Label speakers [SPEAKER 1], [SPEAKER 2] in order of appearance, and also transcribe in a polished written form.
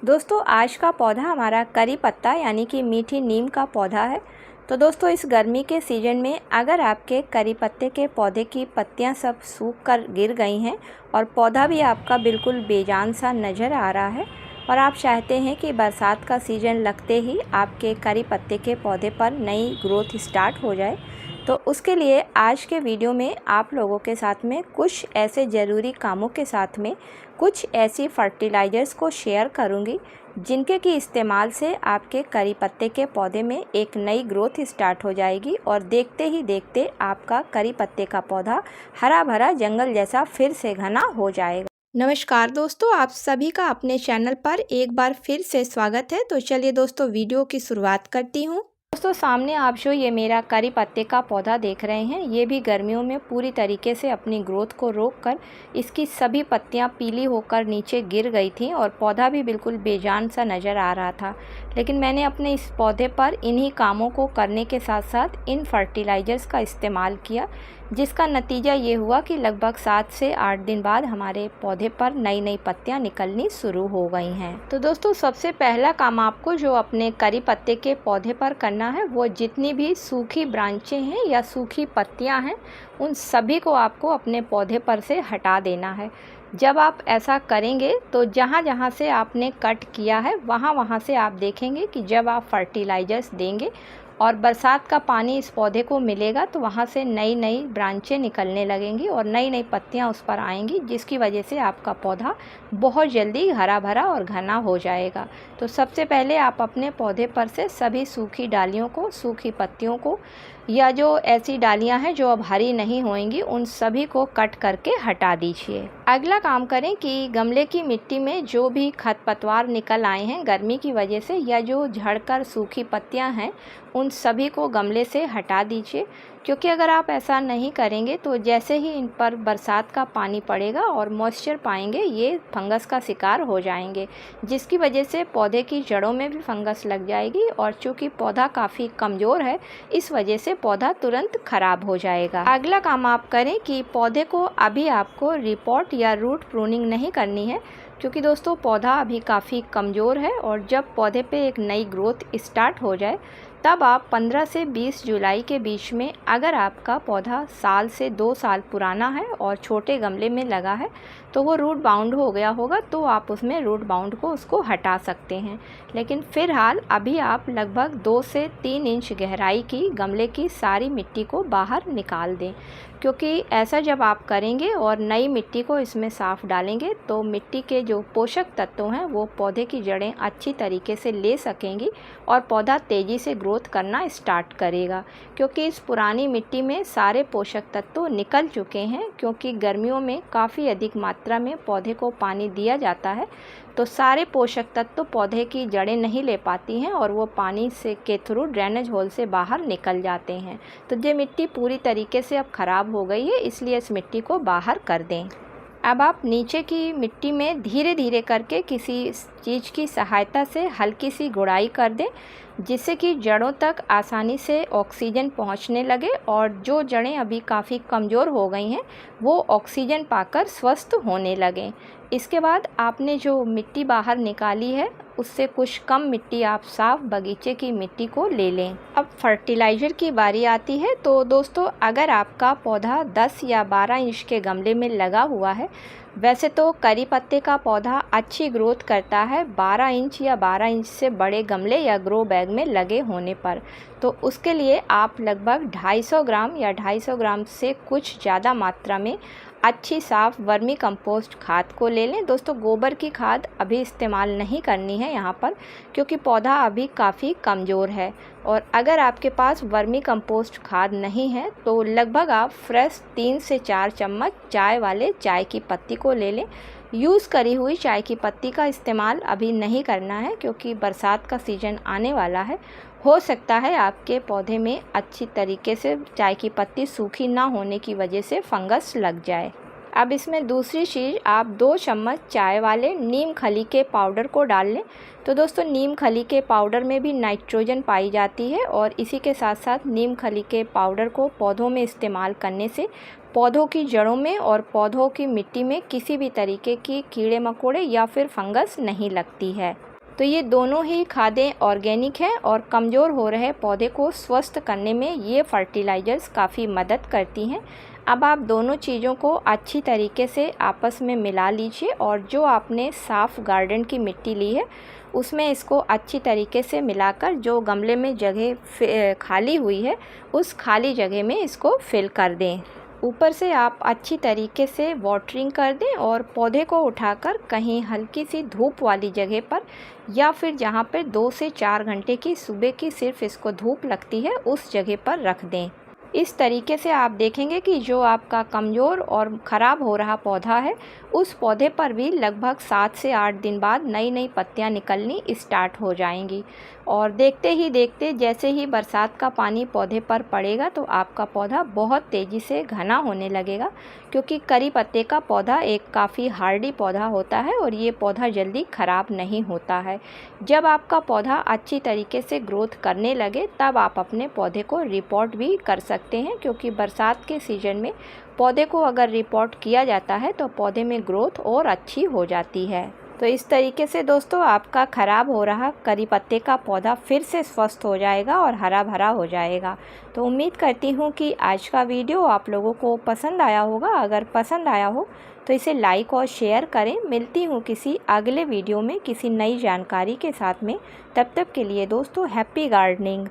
[SPEAKER 1] दोस्तों आज का पौधा हमारा करी पत्ता यानी कि मीठी नीम का पौधा है। तो दोस्तों इस गर्मी के सीज़न में अगर आपके करी पत्ते के पौधे की पत्तियां सब सूख कर गिर गई हैं और पौधा भी आपका बिल्कुल बेजान सा नज़र आ रहा है और आप चाहते हैं कि बरसात का सीज़न लगते ही आपके करी पत्ते के पौधे पर नई ग्रोथ स्टार्ट हो जाए, तो उसके लिए आज के वीडियो में आप लोगों के साथ में कुछ ऐसे ज़रूरी कामों के साथ में कुछ ऐसी फर्टिलाइज़र्स को शेयर करूंगी जिनके की इस्तेमाल से आपके करी पत्ते के पौधे में एक नई ग्रोथ स्टार्ट हो जाएगी और देखते ही देखते आपका करी पत्ते का पौधा हरा भरा जंगल जैसा फिर से घना हो जाएगा। नमस्कार दोस्तों, आप सभी का अपने चैनल पर एक बार फिर से स्वागत है। तो चलिए दोस्तों वीडियो की शुरुआत करती हूँ। दोस्तों सामने आप जो ये मेरा करी पत्ते का पौधा देख रहे हैं, ये भी गर्मियों में पूरी तरीके से अपनी ग्रोथ को रोककर इसकी सभी पत्तियां पीली होकर नीचे गिर गई थी और पौधा भी बिल्कुल बेजान सा नज़र आ रहा था। लेकिन मैंने अपने इस पौधे पर इन्हीं कामों को करने के साथ साथ इन फर्टिलाइज़र्स का इस्तेमाल किया, जिसका नतीजा ये हुआ कि लगभग 7 से 8 दिन बाद हमारे पौधे पर नई नई पत्तियां निकलनी शुरू हो गई हैं। तो दोस्तों सबसे पहला काम आपको जो अपने करी पत्ते के पौधे पर करना है, वो जितनी भी सूखी ब्रांचें हैं या सूखी पत्तियां हैं उन सभी को आपको अपने पौधे पर से हटा देना है। जब आप ऐसा करेंगे तो जहाँ जहाँ से आपने कट किया है वहाँ वहाँ से आप देखेंगे कि जब आप फर्टिलाइज़र्स देंगे और बरसात का पानी इस पौधे को मिलेगा तो वहाँ से नई नई ब्रांचें निकलने लगेंगी और नई नई पत्तियाँ उस पर आएंगी, जिसकी वजह से आपका पौधा बहुत जल्दी हरा भरा और घना हो जाएगा। तो सबसे पहले आप अपने पौधे पर से सभी सूखी डालियों को, सूखी पत्तियों को या जो ऐसी डालियां हैं जो अब हरी नहीं होंगी उन सभी को कट करके हटा दीजिए। अगला काम करें कि गमले की मिट्टी में जो भी खरपतवार निकल आए हैं गर्मी की वजह से या जो झड़कर सूखी पत्तियां हैं उन सभी को गमले से हटा दीजिए, क्योंकि अगर आप ऐसा नहीं करेंगे तो जैसे ही इन पर बरसात का पानी पड़ेगा और मॉइस्चर पाएंगे ये फंगस का शिकार हो जाएंगे, जिसकी वजह से पौधे की जड़ों में भी फंगस लग जाएगी और चूँकि पौधा काफ़ी कमज़ोर है इस वजह से पौधा तुरंत खराब हो जाएगा। अगला काम आप करें कि पौधे को अभी आपको रिपोर्ट या रूट प्रूनिंग नहीं करनी है, क्योंकि दोस्तों पौधा अभी काफ़ी कमज़ोर है और जब पौधे पे एक नई ग्रोथ स्टार्ट हो जाए तब आप 15 से 20 जुलाई के बीच में अगर आपका पौधा साल से 2 साल पुराना है और छोटे गमले में लगा है तो वो रूट बाउंड हो गया होगा, तो आप उसमें रूट बाउंड को उसको हटा सकते हैं। लेकिन फ़िलहाल अभी आप लगभग 2 से 3 इंच गहराई की गमले की सारी मिट्टी को बाहर निकाल दें, क्योंकि ऐसा जब आप करेंगे और नई मिट्टी को इसमें साफ़ डालेंगे तो मिट्टी के जो पोषक तत्व हैं वो पौधे की जड़ें अच्छी तरीके से ले सकेंगी और पौधा तेज़ी से ग्रोथ करना स्टार्ट करेगा, क्योंकि इस पुरानी मिट्टी में सारे पोषक तत्व निकल चुके हैं। क्योंकि गर्मियों में काफ़ी अधिक मात्रा में पौधे को पानी दिया जाता है तो सारे पोषक तत्व पौधे की जड़ें नहीं ले पाती हैं और वो पानी से के थ्रू ड्रेनेज होल से बाहर निकल जाते हैं। तो ये मिट्टी पूरी तरीके से अब ख़राब हो गई है, इसलिए इस मिट्टी को बाहर कर दें। अब आप नीचे की मिट्टी में धीरे धीरे करके किसी चीज़ की सहायता से हल्की सी गुड़ाई कर दें, जिससे कि जड़ों तक आसानी से ऑक्सीजन पहुंचने लगे और जो जड़ें अभी काफ़ी कमज़ोर हो गई हैं वो ऑक्सीजन पाकर स्वस्थ होने लगें। इसके बाद आपने जो मिट्टी बाहर निकाली है उससे कुछ कम मिट्टी आप साफ बगीचे की मिट्टी को ले लें। अब फर्टिलाइज़र की बारी आती है। तो दोस्तों अगर आपका पौधा 10 या 12 इंच के गमले में लगा हुआ है, वैसे तो करी पत्ते का पौधा अच्छी ग्रोथ करता है 12 इंच या 12 इंच से बड़े गमले या ग्रो बैग में लगे होने पर। तो उसके लिए आप लगभग 250 ग्राम या 250 ग्राम से कुछ ज़्यादा मात्रा में अच्छी साफ़ वर्मी कंपोस्ट खाद को ले लें। दोस्तों गोबर की खाद अभी इस्तेमाल नहीं करनी है यहाँ पर, क्योंकि पौधा अभी काफ़ी कमज़ोर है। और अगर आपके पास वर्मी कंपोस्ट खाद नहीं है तो लगभग आप फ्रेश 3 से 4 चम्मच चाय वाले चाय की पत्ती को ले लें। यूज़ करी हुई चाय की पत्ती का इस्तेमाल अभी नहीं करना है, क्योंकि बरसात का सीज़न आने वाला है। हो सकता है आपके पौधे में अच्छी तरीके से चाय की पत्ती सूखी ना होने की वजह से फंगस लग जाए। अब इसमें दूसरी चीज़, आप 2 चम्मच चाय वाले नीम खली के पाउडर को डाल लें। तो दोस्तों नीम खली के पाउडर में भी नाइट्रोजन पाई जाती है और इसी के साथ साथ नीम खली के पाउडर को पौधों में इस्तेमाल करने से पौधों की जड़ों में और पौधों की मिट्टी में किसी भी तरीके की कीड़े मकोड़े या फिर फंगस नहीं लगती है। तो ये दोनों ही खादें ऑर्गेनिक हैं और कमज़ोर हो रहे पौधे को स्वस्थ करने में ये फर्टिलाइज़र्स काफ़ी मदद करती हैं। अब आप दोनों चीज़ों को अच्छी तरीके से आपस में मिला लीजिए और जो आपने साफ़ गार्डन की मिट्टी ली है उसमें इसको अच्छी तरीके से मिलाकर जो गमले में जगह खाली हुई है उस खाली जगह में इसको फिल कर दें। ऊपर से आप अच्छी तरीके से वाटरिंग कर दें और पौधे को उठाकर कहीं हल्की सी धूप वाली जगह पर या फिर जहाँ पर 2 से 4 घंटे की सुबह की सिर्फ इसको धूप लगती है उस जगह पर रख दें। इस तरीके से आप देखेंगे कि जो आपका कमज़ोर और ख़राब हो रहा पौधा है उस पौधे पर भी लगभग 7 से 8 दिन बाद नई नई पत्तियां निकलनी स्टार्ट हो जाएंगी। और देखते ही देखते जैसे ही बरसात का पानी पौधे पर पड़ेगा तो आपका पौधा बहुत तेज़ी से घना होने लगेगा, क्योंकि करी पत्ते का पौधा एक काफ़ी हार्डी पौधा होता है और ये पौधा जल्दी ख़राब नहीं होता है। जब आपका पौधा अच्छी तरीके से ग्रोथ करने लगे तब आप अपने पौधे को रिपोर्ट भी कर सकते हैं, क्योंकि बरसात के सीज़न में पौधे को अगर रिपोर्ट किया जाता है तो पौधे में ग्रोथ और अच्छी हो जाती है। तो इस तरीके से दोस्तों आपका ख़राब हो रहा करी पत्ते का पौधा फिर से स्वस्थ हो जाएगा और हरा भरा हो जाएगा। तो उम्मीद करती हूँ कि आज का वीडियो आप लोगों को पसंद आया होगा। अगर पसंद आया हो तो इसे लाइक और शेयर करें। मिलती हूँ किसी अगले वीडियो में किसी नई जानकारी के साथ में। तब तक के लिए दोस्तों हैप्पी गार्डनिंग।